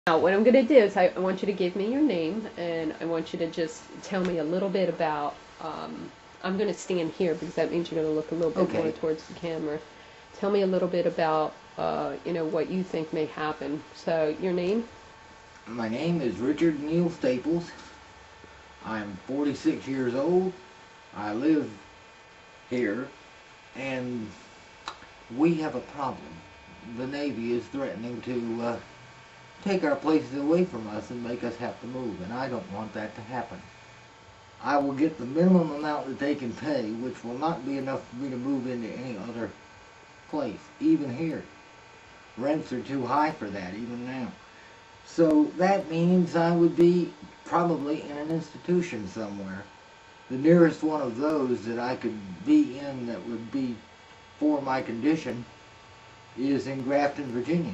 Now, what I'm going to do is I want you to give me your name, and I want you to just tell me a little bit about, I'm going to stand here because that means you're going to look a little bit more towards the camera. Tell me a little bit about, what you think may happen. So, your name? My name is Richard Neal Staples. I'm 46 years old. I live here, and we have a problem. The Navy is threatening to take our places away from us and make us have to move, and I don't want that to happen. I will get the minimum amount that they can pay, which will not be enough for me to move into any other place, even here. Rents are too high for that, even now. So that means I would be probably in an institution somewhere. The nearest one of those that I could be in that would be for my condition is in Grafton, Virginia.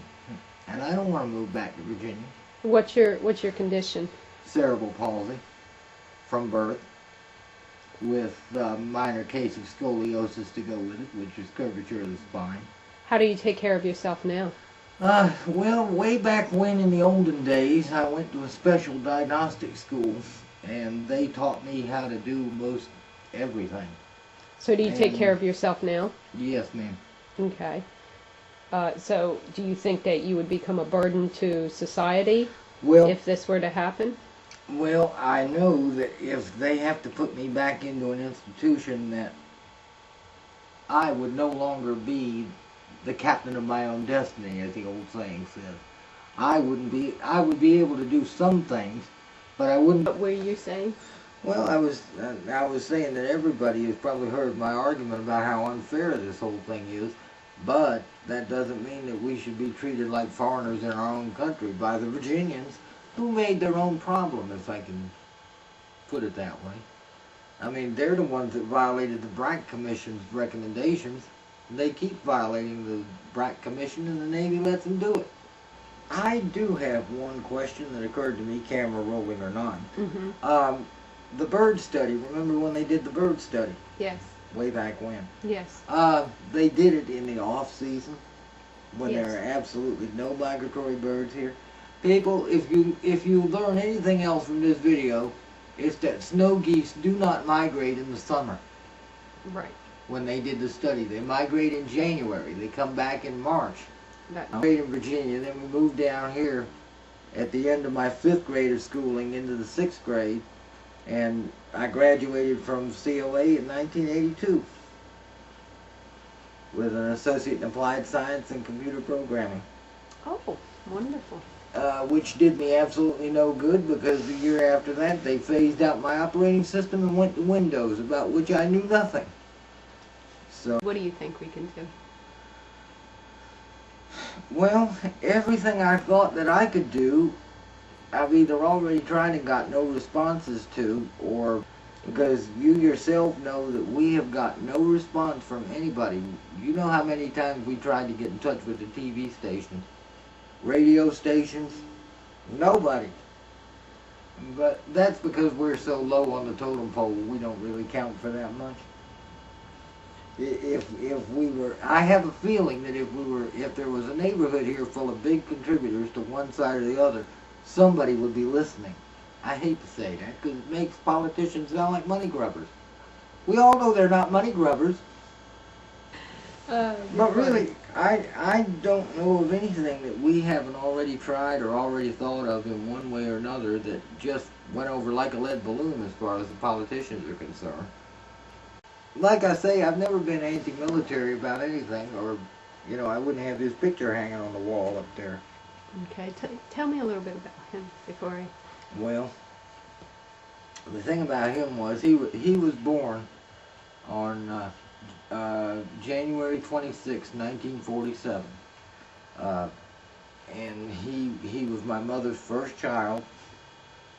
And I don't want to move back to Virginia. What's your condition? Cerebral palsy from birth, with a minor case of scoliosis to go with it, which is curvature of the spine. How do you take care of yourself now? Well, way back when in the olden days, I went to a special diagnostic school, and they taught me how to do most everything. So do you take care of yourself now? Yes, ma'am. Okay. So do you think that you would become a burden to society if this were to happen? Well, I know that if they have to put me back into an institution, that I would no longer be the captain of my own destiny, as the old saying says. I would be able to do some things, but I wouldn't. What were you saying? Well, I was saying that everybody has probably heard my argument about how unfair this whole thing is, but that doesn't mean that we should be treated like foreigners in our own country by the Virginians, who made their own problem, if I can put it that way. I mean, they're the ones that violated the BRAC Commission's recommendations. They keep violating the BRAC Commission, and the Navy lets them do it. I do have one question that occurred to me, camera rolling or not. Mm-hmm. The bird study, remember when they did the bird study? Yes. Way back when. Yes. They did it in the off season, when Yes. there are absolutely no migratory birds here. People, if you learn anything else from this video, it's that snow geese do not migrate in the summer. Right. When they did the study, they migrate in January. They come back in March. I stayed in Virginia, then we moved down here at the end of my 5th grade of schooling into the 6th grade, and I graduated from COA in 1982 with an associate in applied science and computer programming. Oh, wonderful. Which did me absolutely no good, because the year after that they phased out my operating system and went to Windows, about which I knew nothing. So, what do you think we can do? well, everything I thought that I could do, I've either already tried and got no responses to, or because you yourself know that we have got no response from anybody. You know how many times we tried to get in touch with the TV stations, radio stations, nobody. But that's because we're so low on the totem pole, we don't really count for that much. If we were, I have a feeling that if there was a neighborhood here full of big contributors to one side or the other, somebody would be listening. I hate to say that, because it makes politicians sound like money grubbers. We all know they're not money grubbers. But really, I don't know of anything that we haven't already tried or already thought of in one way or another that just went over like a lead balloon as far as the politicians are concerned. Like I say, I've never been anti-military about anything, or, I wouldn't have his picture hanging on the wall up there. Okay, tell me a little bit about him before I... Well, the thing about him was he was born on January 26, 1947. And he was my mother's first child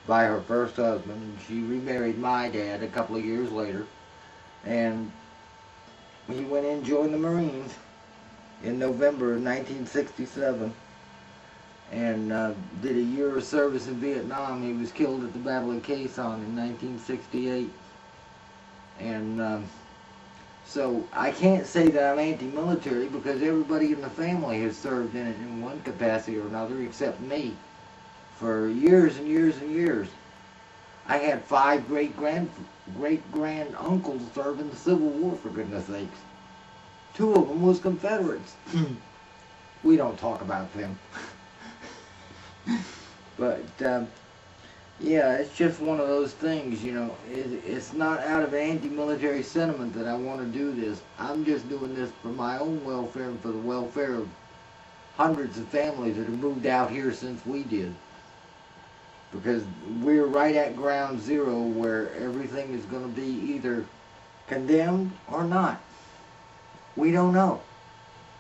by her first husband. She remarried my dad a couple of years later. And he went in and joined the Marines in November of 1967. And did a year of service in Vietnam. He was killed at the Battle of Quezon in 1968. And so I can't say that I'm anti-military, because everybody in the family has served in it in one capacity or another except me. for years and years and years. I had 5 great-grand uncles serve in the Civil War, for goodness sakes. 2 of them was Confederates. We don't talk about them. But, yeah, it's just one of those things, you know. It's not out of anti-military sentiment that I want to do this. I'm just doing this for my own welfare and for the welfare of hundreds of families that have moved out here since we did. Because we're right at ground zero where everything is going to be either condemned or not. We don't know.